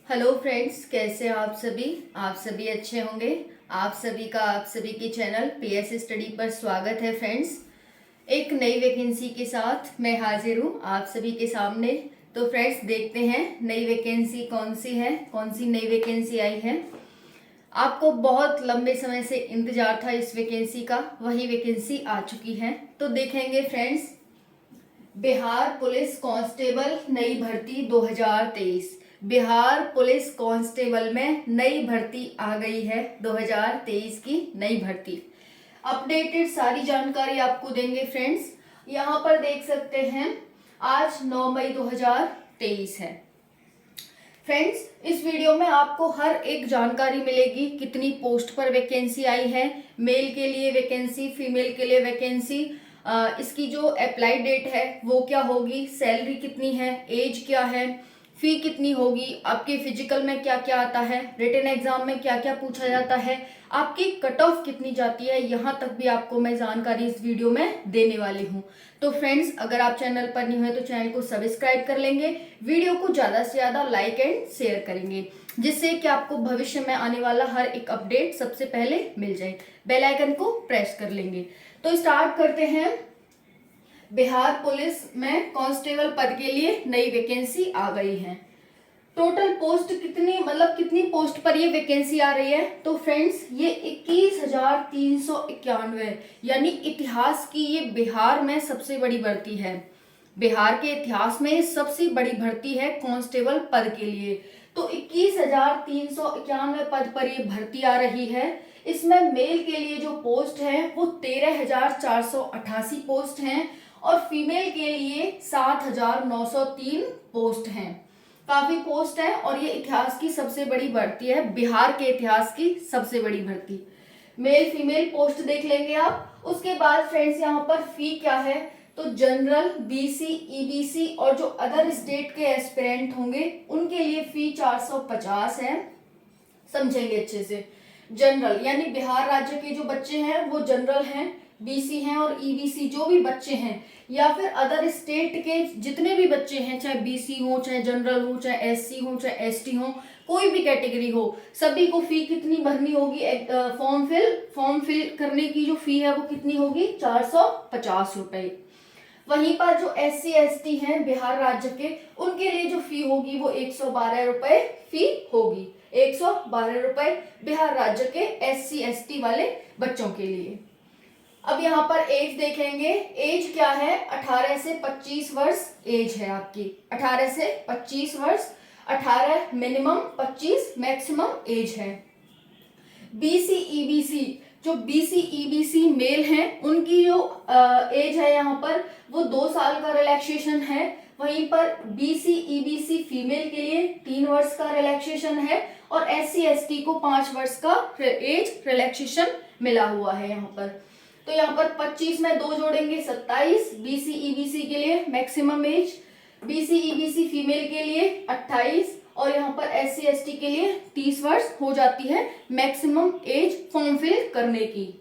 Hello friends, कैसे हैं आप सभी अच्छे होंगे। आप सभी का आप सभी के चैनल पीएस स्टडी पर स्वागत है फ्रेंड्स। एक नई वैकेंसी के साथ मैं हाजिर हूँ आप सभी के सामने। तो फ्रेंड्स, देखते हैं नई वैकेंसी कौन सी है, कौन सी नई वैकेंसी आई है। आपको बहुत लंबे समय से इंतजार था इस वैकेंसी का, वही वैकेंसी आ चुकी है। तो देखेंगे फ्रेंड्स, बिहार पुलिस कांस्टेबल नई भर्ती 2023। बिहार पुलिस कांस्टेबल में नई भर्ती आ गई है, 2023 की नई भर्ती। अपडेटेड सारी जानकारी आपको देंगे फ्रेंड्स। यहाँ पर देख सकते हैं आज 9 मई 2023 है। फ्रेंड्स, इस वीडियो में आपको हर एक जानकारी मिलेगी, कितनी पोस्ट पर वैकेंसी आई है, मेल के लिए वैकेंसी, फीमेल के लिए वैकेंसी, इसकी जो अप्लाई डेट है वो क्या होगी, सैलरी कितनी है, एज क्या है, फी कितनी होगी, आपके फिजिकल में क्या क्या आता है, रिटन एग्जाम में क्या क्या पूछा जाता है, आपकी कट ऑफ कितनी जाती है, यहाँ तक भी आपको मैं जानकारी इस वीडियो में देने वाली हूँ। तो फ्रेंड्स, अगर आप चैनल पर न्यू है तो चैनल को सब्सक्राइब कर लेंगे, वीडियो को ज़्यादा से ज़्यादा लाइक एंड शेयर करेंगे, जिससे कि आपको भविष्य में आने वाला हर एक अपडेट सबसे पहले मिल जाए। बेल आइकन को प्रेस कर लेंगे। तो स्टार्ट करते हैं। बिहार पुलिस में कांस्टेबल पद के लिए नई वैकेंसी आ गई है। टोटल पोस्ट कितनी, मतलब कितनी पोस्ट पर ये वैकेंसी आ रही है, तो फ्रेंड्स ये 21,391, यानी इतिहास की ये बिहार में सबसे बड़ी भर्ती है। बिहार के इतिहास में सबसे बड़ी भर्ती है कांस्टेबल पद के लिए। तो 21,391 पद पर ये भर्ती आ रही है। इसमें मेल के लिए जो पोस्ट है वो 13,488 पोस्ट हैं और फीमेल के लिए 7,903 पोस्ट हैं। काफी पोस्ट है और ये इतिहास की सबसे बड़ी भर्ती है, बिहार के इतिहास की सबसे बड़ी भर्ती। मेल फीमेल पोस्ट देख लेंगे आप। उसके बाद फ्रेंड्स, यहाँ पर फी क्या है, तो जनरल, बीसी, ईबीसी और जो अदर स्टेट के एस्पिरेंट होंगे उनके लिए फी 450 है। समझेंगे अच्छे से। जनरल यानी बिहार राज्य के जो बच्चे हैं वो जनरल हैं, बीसी हैं और ईबीसी जो भी बच्चे हैं, या फिर अदर स्टेट के जितने भी बच्चे हैं, चाहे बीसी हो, चाहे जनरल हो, चाहे एससी हो, चाहे एसटी हो, कोई भी कैटेगरी हो, सभी को फी कितनी भरनी होगी, फॉर्म फिल करने की जो फी है वो कितनी होगी, 450 रुपए। वहीं पर जो एससी एसटी हैं बिहार राज्य के, उनके लिए जो फी होगी वो 112 रुपए फी होगी। 112 रुपए बिहार राज्य के एससी एसटी वाले बच्चों के लिए। अब यहाँ पर एज देखेंगे। एज क्या है, 18 से 25 वर्ष एज है आपकी। 18 से 25 वर्ष, 18 मिनिमम, 25 मैक्सिमम एज है। बीसी ईबीसी, जो बीसी ईबीसी मेल हैं उनकी जो एज है यहाँ पर वो 2 साल का रिलैक्सेशन है। वहीं पर बीसी ईबीसी फीमेल के लिए 3 वर्ष का रिलैक्सेशन है और एससी एसटी को 5 वर्ष का एज रिलैक्सेशन मिला हुआ है यहाँ पर। तो यहाँ पर 25 में 2 जोड़ेंगे 27, बीसी ईबीसी के लिए maximum age, BC EBC female के लिए 28 और यहाँ पर एससी एसटी के लिए 30 वर्ष हो जाती है मैक्सिमम एज फॉर्म फिल करने की।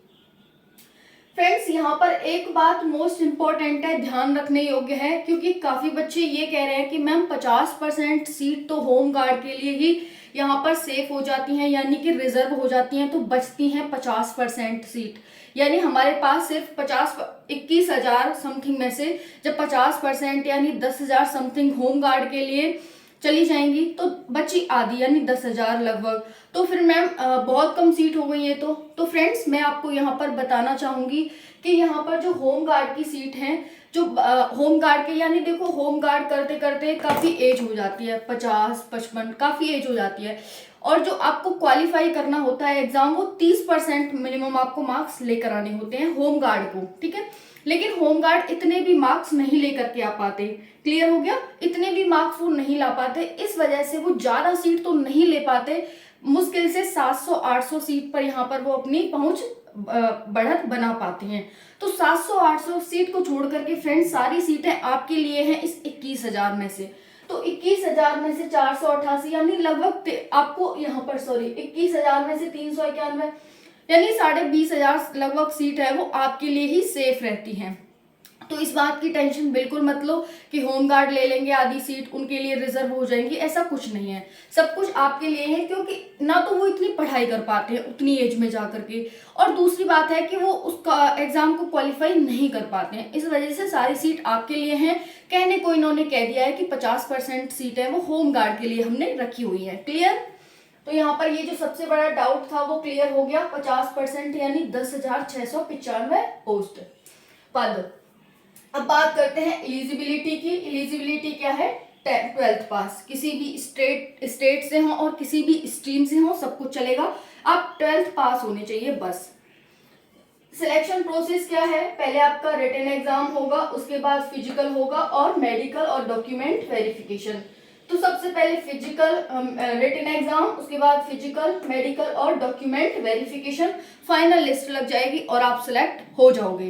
फ्रेंड्स, यहाँ पर एक बात मोस्ट इंपॉर्टेंट है, ध्यान रखने योग्य है, क्योंकि काफी बच्चे ये कह रहे हैं कि मैम 50% सीट तो होम गार्ड के लिए ही यहाँ पर सेफ हो जाती हैं, यानी कि रिजर्व हो जाती हैं, तो बचती हैं 50% सीट। यानी हमारे पास सिर्फ 21,000 समथिंग में से जब 50% यानी 10,000 समथिंग होम गार्ड के लिए चली जाएंगी तो बची आधी, यानी 10,000 लगभग। तो फिर मैम बहुत कम सीट हो गई है। तो फ्रेंड्स, मैं आपको यहाँ पर बताना चाहूंगी कि यहाँ पर जो होम गार्ड की सीट है, जो होम गार्ड के, यानी देखो होम गार्ड करते करते काफी एज हो जाती है, 50-55 काफी एज हो जाती है, और जो आपको क्वालिफाई करना होता है एग्जाम, वो 30% मिनिमम आपको मार्क्स लेकर आने होते हैं होम गार्ड को, ठीक है। लेकिन होम गार्ड इतने भी मार्क्स नहीं लेकर के आ पाते। क्लियर हो गया, इतने भी मार्क्स वो नहीं ला पाते, इस वजह से वो ज्यादा सीट तो नहीं ले पाते। मुश्किल से 700-800 सीट पर यहाँ पर वो अपनी पहुंच बढ़त बना पाते हैं। तो 700-800 सीट को छोड़ करके फ्रेंड्स सारी सीटें आपके लिए हैं इस 21,000 में से। तो 21,000 में से 488 यानी लगभग आपको यहाँ पर 21,000 में से 391 यानी 20,500 लगभग सीट है वो आपके लिए ही सेफ रहती हैं। तो इस बात की टेंशन बिल्कुल मत लो कि होम गार्ड ले लेंगे आधी सीट उनके लिए रिजर्व हो जाएंगी, ऐसा कुछ नहीं है। सब कुछ आपके लिए है, क्योंकि ना तो वो इतनी पढ़ाई कर पाते हैं उतनी एज में जा करके, और दूसरी बात है कि वो उसका एग्जाम को क्वालिफाई नहीं कर पाते हैं, इस वजह से सारी सीट आपके लिए हैं। कहने को इन्होंने कह दिया है कि 50% सीट है वो होम गार्ड के लिए हमने रखी हुई है। क्लियर? तो यहाँ पर ये जो सबसे बड़ा डाउट था वो क्लियर हो गया। 50% यानी 10,695 पोस्ट पद। अब बात करते हैं एलिजिबिलिटी की। एलिजिबिलिटी क्या है? 12th पास, किसी भी स्टेट से हो और किसी भी स्ट्रीम से हो सब कुछ चलेगा, आप 12th पास होने चाहिए बस। सिलेक्शन प्रोसेस क्या है? पहले आपका रिटन एग्जाम होगा, उसके बाद फिजिकल होगा और मेडिकल और डॉक्यूमेंट वेरिफिकेशन। तो सबसे पहले फिजिकल रिटन एग्जाम, उसके बाद फिजिकल, मेडिकल और डॉक्यूमेंट वेरिफिकेशन, फाइनल लिस्ट लग जाएगी और आप सिलेक्ट हो जाओगे।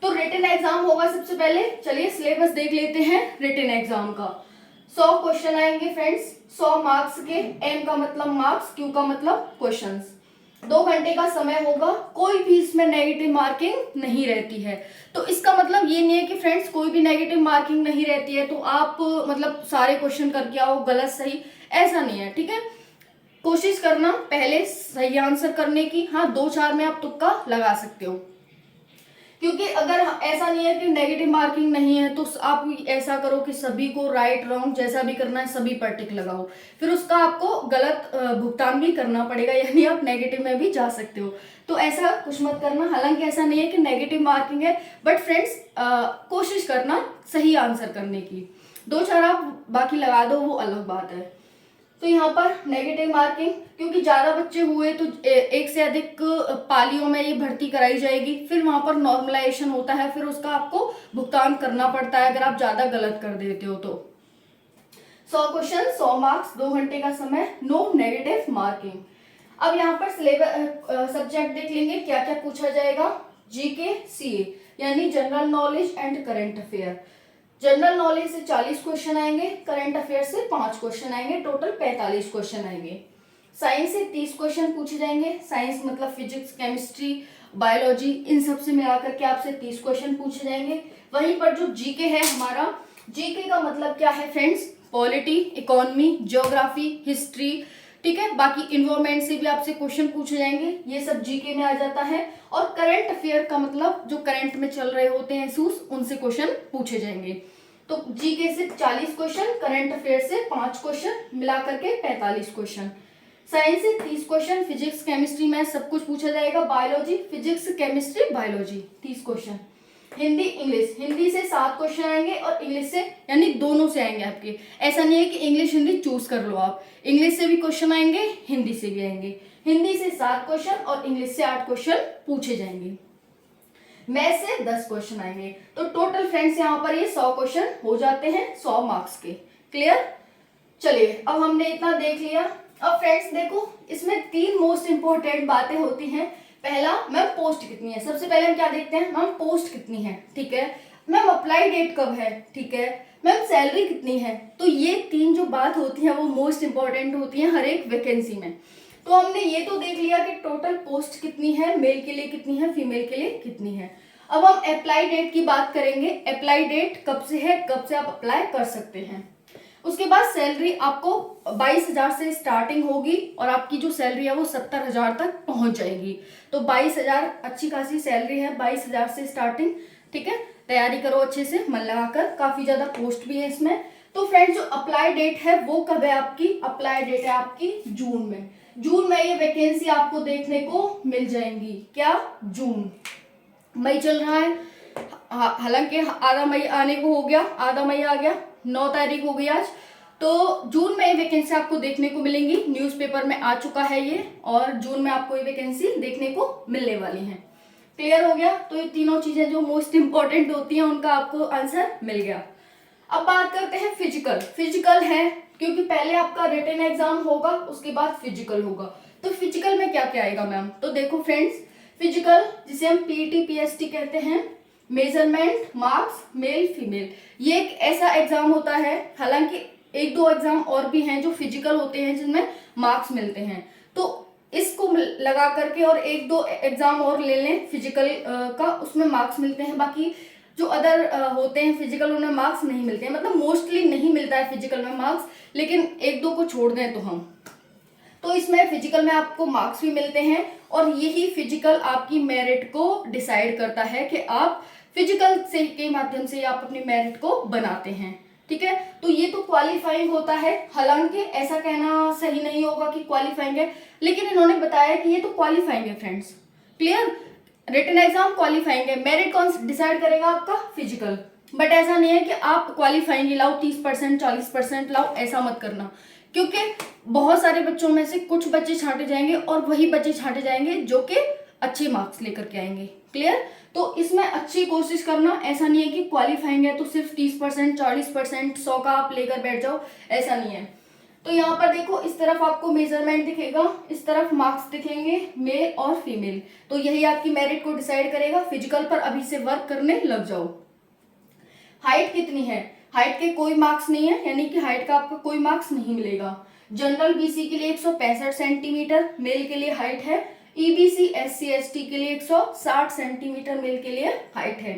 तो रिटन एग्जाम होगा सबसे पहले। चलिए सिलेबस देख लेते हैं रिटन एग्जाम का। 100 क्वेश्चन आएंगे फ्रेंड्स, 100 मार्क्स के। एम का मतलब मार्क्स, क्यू का मतलब क्वेश्चंस। 2 घंटे का समय होगा, कोई भी इसमें नेगेटिव मार्किंग नहीं रहती है। तो इसका मतलब ये नहीं है कि फ्रेंड्स कोई भी नेगेटिव मार्किंग नहीं रहती है तो आप मतलब सारे क्वेश्चन करके आओ गलत सही, ऐसा नहीं है। ठीक है, कोशिश करना पहले सही आंसर करने की। हाँ, 2-4 में आप तुक्का लगा सकते हो, क्योंकि अगर ऐसा नहीं है कि नेगेटिव मार्किंग नहीं है तो आप ऐसा करो कि सभी को राइट रॉन्ग जैसा भी करना है सभी पर टिक लगाओ, फिर उसका आपको गलत भुगतान भी करना पड़ेगा, यानी आप नेगेटिव में भी जा सकते हो। तो ऐसा कुछ मत करना। हालांकि ऐसा नहीं है कि नेगेटिव मार्किंग है, बट फ्रेंड्स कोशिश करना सही आंसर करने की। 2-4 आप बाकी लगा दो वो अलग बात है। तो यहाँ पर नेगेटिव मार्किंग, क्योंकि ज्यादा बच्चे हुए तो एक से अधिक पालियों में ये भर्ती कराई जाएगी, फिर वहां पर नॉर्मलाइजेशन होता है, फिर उसका आपको भुगतान करना पड़ता है अगर आप ज्यादा गलत कर देते हो तो। 100 क्वेश्चन, 100 मार्क्स, 2 घंटे का समय, नो नेगेटिव मार्किंग। अब यहाँ पर सिलेबस सब्जेक्ट देख लेंगे क्या क्या पूछा जाएगा। जीके सीए यानी general knowledge and current affair. General knowledge से 40 क्वेश्चन आएंगे, करंट अफेयर से 5 क्वेश्चन आएंगे, टोटल 45 क्वेश्चन आएंगे। साइंस से 30 क्वेश्चन पूछे जाएंगे, साइंस मतलब फिजिक्स, केमिस्ट्री, बायोलॉजी, इन सब से मिलाकर के आपसे 30 क्वेश्चन पूछे जाएंगे। वहीं पर जो जीके है हमारा, जीके का मतलब क्या है friends? Polity, economy, geography, history, ठीक है। बाकी इन्वायरमेंट से भी आपसे क्वेश्चन पूछे जाएंगे, ये सब जीके में आ जाता है। और करंट अफेयर का मतलब जो करंट में चल रहे होते हैं इशूज, उनसे क्वेश्चन पूछे जाएंगे। तो जीके से 40 क्वेश्चन, करंट अफेयर से 5 क्वेश्चन, मिला करके 45 क्वेश्चन। साइंस से 30 क्वेश्चन, फिजिक्स, केमिस्ट्री, मैथ सब कुछ पूछा जाएगा। Biology, physics, chemistry, biology 30 question. Hindi, English, Hindi से 7 क्वेश्चन आएंगे और इंग्लिश से, यानी दोनों से आएंगे आपके। ऐसा नहीं है कि इंग्लिश हिंदी चूज कर लो आप, इंग्लिश से भी क्वेश्चन आएंगे, हिंदी से भी आएंगे। हिंदी से 7 क्वेश्चन और इंग्लिश से 8 क्वेश्चन पूछे जाएंगे। मैथ से 10 क्वेश्चन आएंगे। तो टोटल फ्रेंड्स यहाँ पर ये 100 क्वेश्चन हो जाते हैं 100 मार्क्स के। क्लियर? चलिए अब हमने इतना देख लिया। अब फ्रेंड्स देखो, इसमें 3 मोस्ट इंपॉर्टेंट बातें होती हैं। पहला, मैम पोस्ट कितनी है। सबसे पहले हम क्या देखते हैं, मैम पोस्ट कितनी है, ठीक है। मैम अप्लाई डेट कब है, ठीक है। मैम सैलरी कितनी है। तो ये 3 जो बात होती है वो मोस्ट इंपॉर्टेंट होती है हर एक वैकेंसी में। तो हमने ये तो देख लिया कि टोटल पोस्ट कितनी है, मेल के लिए कितनी है, फीमेल के लिए कितनी है। अब हम अप्लाई डेट की बात करेंगे। अप्लाई डेट कब से है, कब से आप अप्लाई कर सकते हैं। उसके बाद सैलरी आपको 22,000 से स्टार्टिंग होगी और आपकी जो सैलरी है वो 70,000 तक पहुंच जाएगी। तो 22,000 अच्छी खासी सैलरी है, 22,000 से स्टार्टिंग, ठीक है। तैयारी करो अच्छे से मन लगाकर, काफी ज्यादा पोस्ट भी है इसमें। तो फ्रेंड्स जो अप्लाई डेट है वो कब है आपकी? अप्लाई डेट है आपकी जून में। जून में ये वैकेंसी आपको देखने को मिल जाएंगी। क्या? जून। मई चल रहा है, हालांकि आधा मई आने को हो गया, आधा मई आ गया, 9 तारीख हो गई आज। तो जून में वैकेंसी आपको देखने को मिलेंगी, न्यूज़पेपर में आ चुका है ये, और जून में आपको ये वैकेंसी देखने को मिलने वाली है। क्लियर हो गया? तो ये तीनों चीजें जो मोस्ट इंपॉर्टेंट होती हैं उनका आपको आंसर मिल गया। अब बात करते हैं फिजिकल। फिजिकल है क्योंकि पहले आपका रिटन एग्जाम होगा, उसके बाद फिजिकल होगा। तो फिजिकल में क्या क्या आएगा मैम? तो देखो फ्रेंड्स, फिजिकल जिसे हम पीटी पीएसटी कहते हैं, मेजरमेंट, मार्क्स, मेल फीमेल, ये एक ऐसा एग्जाम होता है। हालांकि 1-2 एग्जाम और भी हैं जो फिजिकल होते हैं जिनमें मार्क्स मिलते हैं। तो इसको लगा करके और 1-2 एग्जाम और ले लें फिजिकल का, उसमें मार्क्स मिलते हैं। बाकी जो अदर होते हैं फिजिकल, उनमें मार्क्स नहीं मिलते हैं, मतलब मोस्टली नहीं मिलता है फिजिकल में मार्क्स, लेकिन एक दो को छोड़ दें तो हम, तो इसमें फिजिकल में आपको मार्क्स भी मिलते हैं और यही फिजिकल आपकी मेरिट को डिसाइड करता है कि आप फिजिकल से के माध्यम से आप अपनी मेरिट को बनाते हैं। ठीक है, तो ये तो क्वालिफाइंग होता है, हालांकि ऐसा कहना सही नहीं होगा कि क्वालिफाइंग है, लेकिन इन्होंने बताया कि ये तो क्वालिफाइंग है friends. Clear, written exam qualifying है, मेरिट कौन डिसाइड करेगा? आपका फिजिकल। बट ऐसा नहीं है कि आप क्वालिफाइंग लाओ 30% 40% लाओ, ऐसा मत करना, क्योंकि बहुत सारे बच्चों में से कुछ बच्चे छांटे जाएंगे और वही बच्चे छांटे जाएंगे जो कि अच्छे मार्क्स लेकर के आएंगे। क्लियर, तो इसमें अच्छी कोशिश करना, ऐसा नहीं है कि क्वालिफाइंग है तो सिर्फ 30% 40% 100 का आप लेकर बैठ जाओ, ऐसा नहीं है। तो यहाँ पर देखो, इस तरफ आपको मेजरमेंट दिखेगा, इस तरफ मार्क्स दिखेंगे मेल और फीमेल, तो यही आपकी मेरिट को डिसाइड करेगा। फिजिकल पर अभी से वर्क करने लग जाओ। हाइट कितनी है? हाइट के कोई मार्क्स नहीं है, यानी कि हाइट का आपका कोई मार्क्स नहीं मिलेगा। जनरल बीसी के लिए 165 सेंटीमीटर मेल के लिए हाइट है, ईबीसी एससी एसटी के लिए 160 सेंटीमीटर मेल के लिए हाइट है।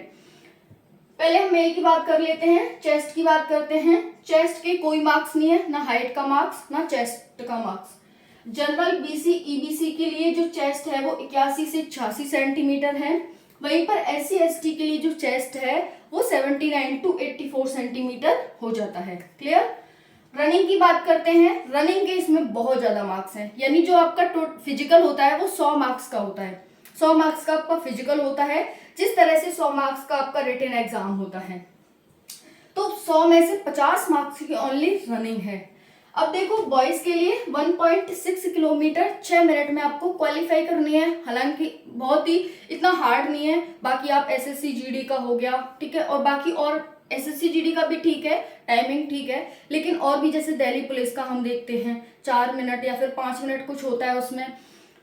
पहले हम मेल की बात कर लेते हैं, चेस्ट की बात करते हैं। चेस्ट के कोई मार्क्स नहीं है, ना हाइट का मार्क्स ना चेस्ट का मार्क्स। जनरल बीसी ईबीसी के लिए जो चेस्ट है वो 81 से 86 सेंटीमीटर है, वहीं पर एससी एसटी के लिए जो चेस्ट है वो 79 टू 84 सेंटीमीटर हो जाता है। क्लियर, रनिंग की बात करते हैं। रनिंग के इसमें बहुत ज्यादा मार्क्स हैं, यानी जो आपका फिजिकल होता है वो 100 मार्क्स का होता है, 100 मार्क्स का आपका फिजिकल होता है, जिस तरह से 100 मार्क्स का आपका रिटन एग्जाम होता है। तो 100 में से 50 मार्क्स की ओनली रनिंग है। अब देखो, बॉयज के लिए 1.6 किलोमीटर 6 मिनट में आपको क्वालिफाई करनी है, हालांकि बहुत ही इतना हार्ड नहीं है। बाकी आप एसएससी जीडी का हो गया, ठीक है, और बाकी और एसएससी जीडी का भी ठीक है, टाइमिंग ठीक है, लेकिन और भी जैसे दिल्ली पुलिस का हम देखते हैं 4 मिनट या फिर 5 मिनट कुछ होता है उसमें,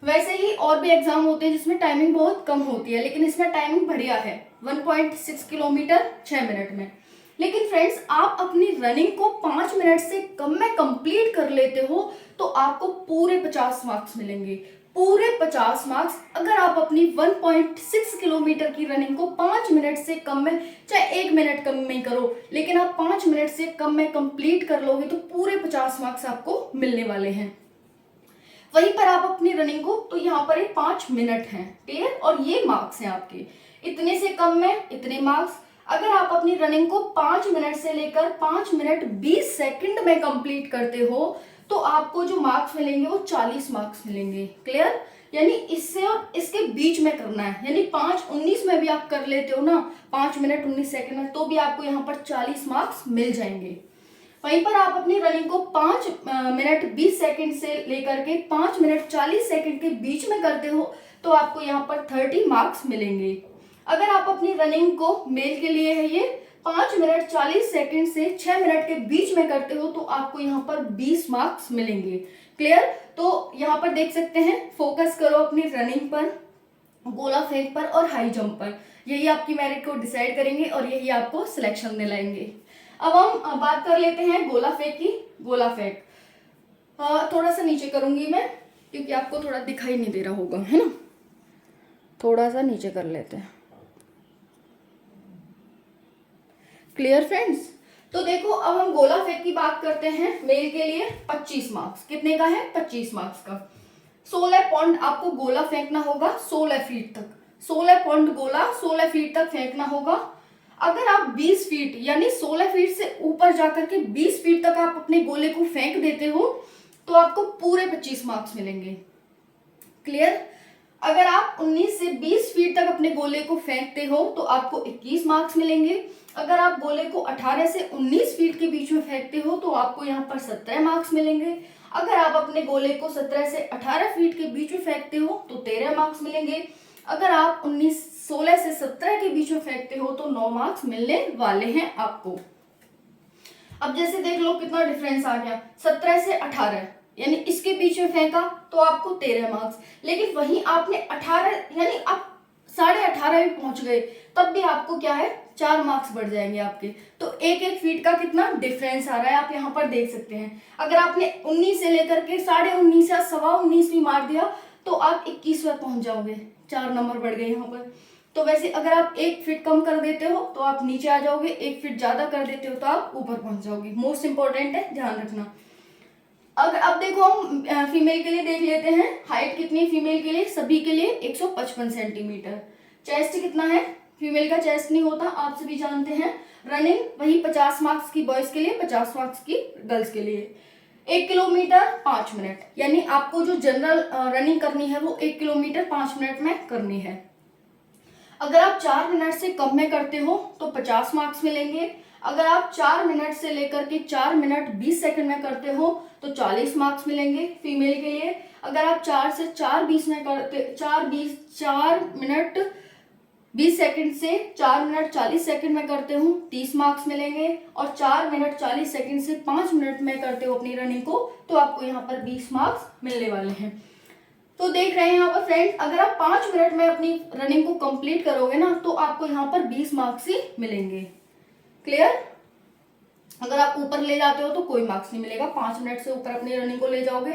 वैसे ही और भी एग्जाम होते हैं जिसमें टाइमिंग बहुत कम होती है, लेकिन इसमें टाइमिंग बढ़िया है 1.6 किलोमीटर 6 मिनट में। लेकिन फ्रेंड्स, आप अपनी रनिंग को 5 मिनट से कम में कंप्लीट कर लेते हो तो आपको पूरे 50 मार्क्स मिलेंगे, पूरे 50 मार्क्स। अगर आप अपनी 1.6 किलोमीटर की रनिंग को 5 मिनट से कम में, चाहे 1 मिनट कम में करो, लेकिन आप 5 मिनट से कम में कंप्लीट कर लोगे तो पूरे 50 मार्क्स आपको मिलने वाले हैं। वहीं पर आप अपनी रनिंग को, तो यहाँ पर 5 मिनट हैं। क्लियर, और ये मार्क्स हैं आपके, इतने से कम में इतने मार्क्स। अगर आप अपनी रनिंग को 5 मिनट से लेकर 5 मिनट 20 सेकंड में कंप्लीट करते हो तो आपको जो मार्क्स मिलेंगे वो 40 मार्क्स मिलेंगे। क्लियर, यानी इससे और इसके बीच में करना है, यानी 5:19 में भी आप कर लेते हो ना, 5 मिनट 19 सेकंड में, तो भी आपको यहाँ पर 40 मार्क्स मिल जाएंगे। वहीं पर आप अपनी रनिंग को 5 मिनट 20 सेकंड से लेकर के 5 मिनट 40 सेकंड के बीच में करते हो तो आपको यहाँ पर 30 मार्क्स मिलेंगे। अगर आप अपनी रनिंग को, मेल के लिए है ये, 5 मिनट 40 सेकंड से 6 मिनट के बीच में करते हो तो आपको यहाँ पर 20 मार्क्स मिलेंगे। क्लियर, तो यहाँ पर देख सकते हैं, फोकस करो अपनी रनिंग पर, गोला फेंक पर और हाई जंप पर, यही आपकी मेरिट को डिसाइड करेंगे और यही आपको सिलेक्शन दिलाएंगे। अब हम बात कर लेते हैं गोला फेंक की। गोला फेंक थोड़ा सा नीचे करूंगी मैं, क्योंकि आपको थोड़ा दिखाई नहीं दे रहा होगा, है ना, थोड़ा सा नीचे कर लेते हैं। क्लियर फ्रेंड्स, तो देखो अब हम गोला फेंक की बात करते हैं। मेल के लिए 25 मार्क्स, कितने का है? 25 मार्क्स का। 16 पॉइंट आपको गोला फेंकना होगा 16 फीट तक, 16 पॉइंट गोला 16 फीट तक फेंकना होगा। अगर आप 20 फीट यानी 16 फीट से ऊपर जाकर के 20 फीट तक आप अपने गोले को फेंक देते हो तो आपको पूरे 25 मार्क्स मिलेंगे। क्लियर, अगर आप 19 से 20 फीट तक अपने गोले को फेंकते हो तो आपको 21 मार्क्स मिलेंगे। अगर आप गोले को 18 से 19 फीट के बीच में फेंकते हो तो आपको यहाँ पर 17 मार्क्स मिलेंगे। अगर आप अपने गोले को 17 से 18 फीट के बीच में फेंकते हो तो 13 मार्क्स मिलेंगे। अगर आप 16 से 17 के बीच में फेंकते हो तो 9 मार्क्स मिलने वाले हैं आपको। अब जैसे देख लो कितना डिफरेंस आ गया, 17 से 18 यानी इसके बीच में फेंका तो आपको 13 मार्क्स, लेकिन वहीं आपने 18 यानी आप 18.5 भी पहुंच गए तब भी आपको क्या है, 4 मार्क्स बढ़ जाएंगे आपके। तो एक एक फीट का कितना डिफरेंस आ रहा है आप यहाँ पर देख सकते हैं। अगर आपने 19 से लेकर के 19.5 या 19.25 भी मार दिया तो आप 21 पर पहुंच जाओगे, 4 नंबर बढ़ गए यहाँ पर। तो वैसे अगर आप 1 फीट कम कर देते हो तो आप नीचे आ जाओगे, 1 फीट ज्यादा कर देते हो तो आप ऊपर पहुंच जाओगे। मोस्ट इंपॉर्टेंट है, ध्यान रखना। अगर अब देखो हम फीमेल के लिए देख लेते हैं, हाइट कितनी है फीमेल के लिए, सभी के लिए 155 सेंटीमीटर। चेस्ट कितना है, फीमेल का चेस्ट नहीं होता, आप सभी जानते हैं। रनिंग वही 50 मार्क्स की बॉयज के लिए, 50 मार्क्स की गर्ल्स के लिए। 1 किलोमीटर 5 मिनट, यानी आपको जो जनरल रनिंग करनी है वो 1 किलोमीटर 5 मिनट में करनी है। अगर आप 4 मिनट से कम में करते हो तो 50 मार्क्स मिलेंगे। अगर आप 4 मिनट से लेकर के 4 मिनट 20 सेकंड में करते हो तो 40 मार्क्स मिलेंगे फीमेल के लिए। अगर आप 4 से 4:20 में करते 4 मिनट 20 सेकंड से 4 मिनट 40 सेकंड में करते हो 30 मार्क्स मिलेंगे। और 4 मिनट 40 सेकंड से 5 मिनट में करते हो अपनी रनिंग को तो आपको यहाँ पर 20 मार्क्स मिलने वाले हैं। तो देख रहे हैं यहाँ पर फ्रेंड्स, अगर आप 5 मिनट में अपनी रनिंग को कंप्लीट करोगे ना तो आपको यहाँ पर 20 मार्क्स ही मिलेंगे। क्लियर? अगर आप ऊपर ले जाते हो तो कोई मार्क्स नहीं मिलेगा। 5 मिनट से ऊपर अपनी रनिंग को ले जाओगे,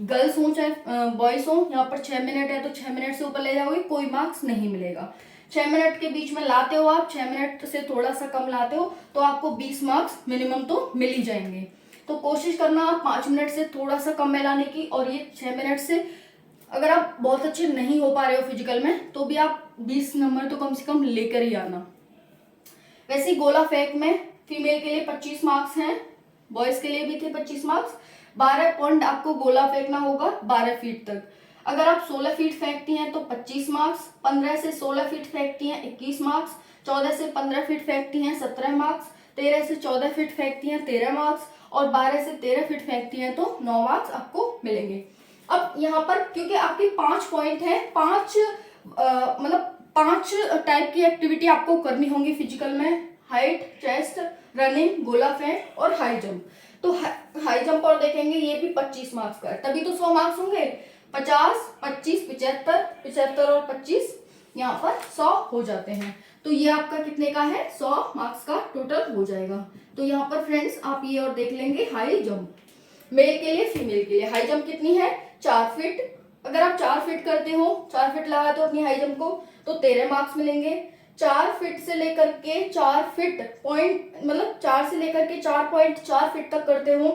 गर्ल्स हो चाहे बॉयज हो, यहाँ पर 6 मिनट है तो 6 मिनट से ऊपर ले जाओगे, कोई मार्क्स नहीं मिलेगा। 6 मिनट के बीच में लाते हो आप, 6 मिनट से थोड़ा सा कम लाते हो तो आपको 20 मार्क्स मिनिमम तो मिल ही जाएंगे। तो कोशिश करना आप 5 मिनट से थोड़ा सा कम में लाने की, और ये 6 मिनट से अगर आप बहुत अच्छे नहीं हो पा रहे हो फिजिकल में तो भी आप 20 नंबर तो कम से कम लेकर ही आना। वैसे गोला फेंक में फीमेल के लिए 25 मार्क्स हैं, बॉयज के लिए भी थे 25 मार्क्स। 12 पॉइंट आपको गोला फेंकना होगा 12 फीट तक। अगर आप 16 फीट फेंकती हैं तो 25 मार्क्स, 15 से 16 फीट फेंकती हैं 21 मार्क्स, 14 से 15 फीट फेंकती हैं 17 मार्क्स, 13 से 14 फीट फेंकती हैं 13 मार्क्स, और 12 से 13 फीट फेंकती हैं तो 9 मार्क्स आपको मिलेंगे। अब यहाँ पर क्योंकि आपके 5 पॉइंट हैं, 5 मतलब 5 टाइप की एक्टिविटी आपको करनी होंगी फिजिकल में, हाइट, चेस्ट, रनिंग, गोला फेंक और हाई जंप। तो हाई जंप और देखेंगे ये भी 25 मार्क्स का है, तभी तो 100 मार्क्स होंगे। 50, 25, 75, 75 और 25 यहाँ पर 100 हो जाते हैं। तो ये आपका कितने का है, 100 मार्क्स का टोटल हो जाएगा। तो यहाँ पर फ्रेंड्स आप ये और देख लेंगे हाई जंप, मेल के लिए फीमेल के लिए हाई जंप कितनी है, 4 फीट। अगर आप 4 फीट करते हो, 4 फीट लगाते हो अपनी हाई जंप को तो 13 मार्क्स मिलेंगे। 4 फीट से लेकर के 4 फीट पॉइंट मतलब 4 से लेकर के 4.4 फीट तक करते हो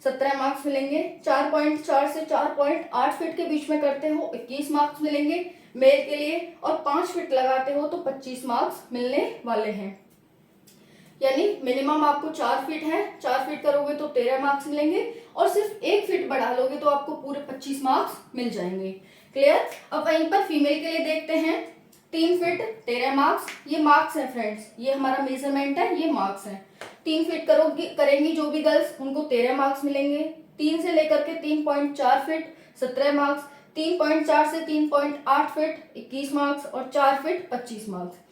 17 मार्क्स मिलेंगे। 4.4 से 4.8 फीट के बीच में करते हो 21 मार्क्स मिलेंगे मेल के लिए। और 5 फीट लगाते हो तो 25 मार्क्स मिलने वाले हैं। यानी मिनिमम आपको 4 फीट है, 4 फीट करोगे तो 13 मार्क्स मिलेंगे, और सिर्फ 1 फीट बढ़ा लोगे तो आपको पूरे 25 मार्क्स मिल जाएंगे। क्लियर? अब वहीं पर फीमेल के लिए देखते हैं, 3 फीट 13 मार्क्स, ये मार्क्स है फ्रेंड्स, ये हमारा मेजरमेंट है, ये मार्क्स है। 3 फीट करेंगी जो भी गर्ल्स उनको 13 मार्क्स मिलेंगे। 3 से लेकर के 3.4 फीट 17 मार्क्स, 3.4 से 3.8 फीट 21 मार्क्स, और 4 फीट 25 मार्क्स।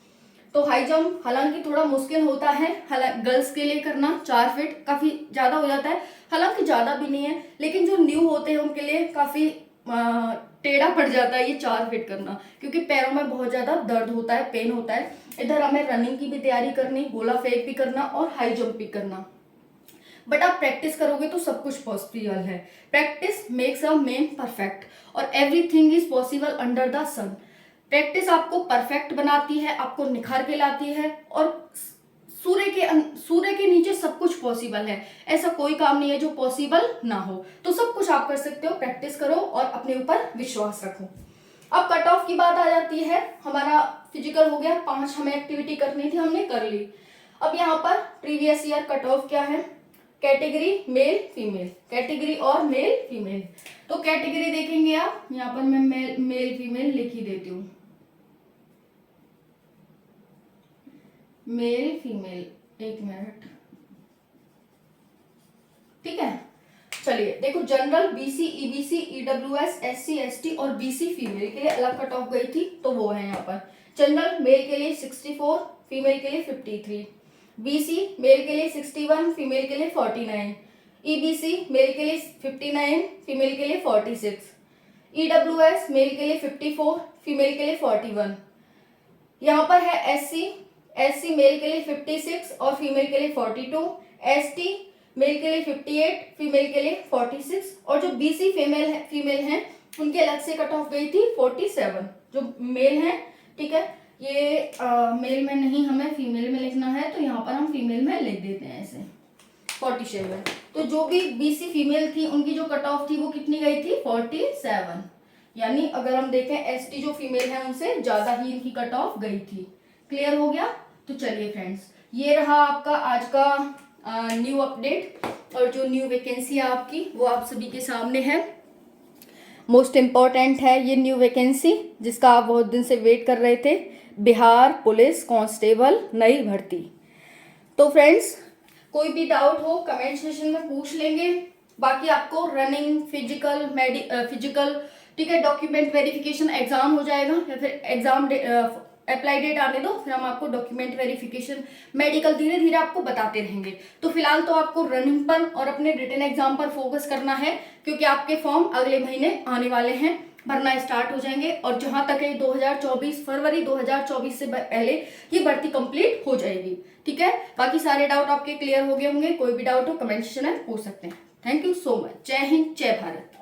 तो हाई जंप हालांकि थोड़ा मुश्किल होता है गर्ल्स के लिए करना, 4 फीट काफी ज्यादा हो जाता है, हालांकि ज्यादा भी नहीं है, लेकिन जो न्यू होते हैं उनके लिए काफी टेढ़ा पड़ जाता है ये 4 फीट करना, क्योंकि पैरों में बहुत ज्यादा दर्द होता है, पेन होता है। इधर हमें रनिंग की भी तैयारी करनी, गोला फेंक भी करना और हाई जंप भी करना। बट आप प्रैक्टिस करोगे तो सब कुछ पॉसिबल है। Practice makes a man perfect, और everything is possible under the sun. Practice आपको परफेक्ट बनाती है, आपको निखार के लाती है, और सूर्य के नीचे सब कुछ पॉसिबल है। ऐसा कोई काम नहीं है जो पॉसिबल ना हो, तो सब कुछ आप कर सकते हो। प्रैक्टिस करो और अपने ऊपर विश्वास रखो। अब कट ऑफ की बात आ जाती है। हमारा फिजिकल हो गया, 5 हमें एक्टिविटी करनी थी, हमने कर ली। अब यहाँ पर प्रीवियस ईयर कट ऑफ क्या है, कैटेगरी मेल फीमेल, कैटेगरी और मेल फीमेल। तो कैटेगरी देखेंगे आप, यहाँ पर मैं मेल फीमेल लिख ही देती हूँ, मेल फीमेल, 1 मिनट, ठीक है। चलिए देखो, general, BC, EBC, EWS, SC, ST और बीसी फीमेल के लिए अलग कट ऑफ गई थी, तो वो है यहाँ पर। जनरल मेल के लिए 64, फीमेल के लिए 53, बीसी मेल के लिए 61, फीमेल के लिए 49, ईबीसी मेल के लिए 59, फीमेल के लिए 46, ईडब्ल्यूएस मेल के लिए 54, फीमेल के लिए 41। यहाँ पर है एससी मेल के लिए 56 और फीमेल के लिए 42, एसटी मेल के लिए 58, फीमेल के लिए 46, और जो बीसी फीमेल हैं उनके अलग से कट ऑफ गई थी 47 जो मेल हैं, ठीक है। ये मेल में नहीं, हमें फीमेल में लिखना है, तो यहाँ पर हम फीमेल में लिख देते हैं ऐसे 47। तो जो भी बीसी फीमेल थी उनकी जो कट ऑफ थी वो कितनी गई थी 47, यानी अगर हम देखें एसटी जो फीमेल है उनसे ज्यादा ही इनकी कट ऑफ गई थी। क्लियर हो गया। तो चलिए फ्रेंड्स, ये रहा आपका आज का न्यू अपडेट, और जो न्यू वैकेंसी है आपकी वो आप सभी के सामने है। मोस्ट इम्पॉर्टेंट है ये न्यू वैकेंसी जिसका आप बहुत दिन से वेट कर रहे थे, बिहार पुलिस कांस्टेबल नई भर्ती। तो फ्रेंड्स, कोई भी डाउट हो कमेंट सेक्शन में पूछ लेंगे। बाकी आपको रनिंग फिजिकल ठीक है, डॉक्यूमेंट वेरिफिकेशन एग्जाम हो जाएगा, या फिर एग्जाम अप्लाई डेट आने दो, फिर हम आपको डॉक्यूमेंट वेरिफिकेशन मेडिकल धीरे धीरे आपको बताते रहेंगे। तो फिलहाल तो आपको रनिंग पर और अपने रिटन एग्जाम पर फोकस करना है, क्योंकि आपके फॉर्म अगले महीने आने वाले हैं, भरना स्टार्ट हो जाएंगे, और जहां तक है 2024 फरवरी 2024 से पहले ये भर्ती कंप्लीट हो जाएगी। ठीक है, बाकी सारे डाउट आपके क्लियर हो गए होंगे। कोई भी डाउट हो कमेंट सेक्शन में पूछ सकते हैं। Thank you so much. जय हिंद, जय भारत।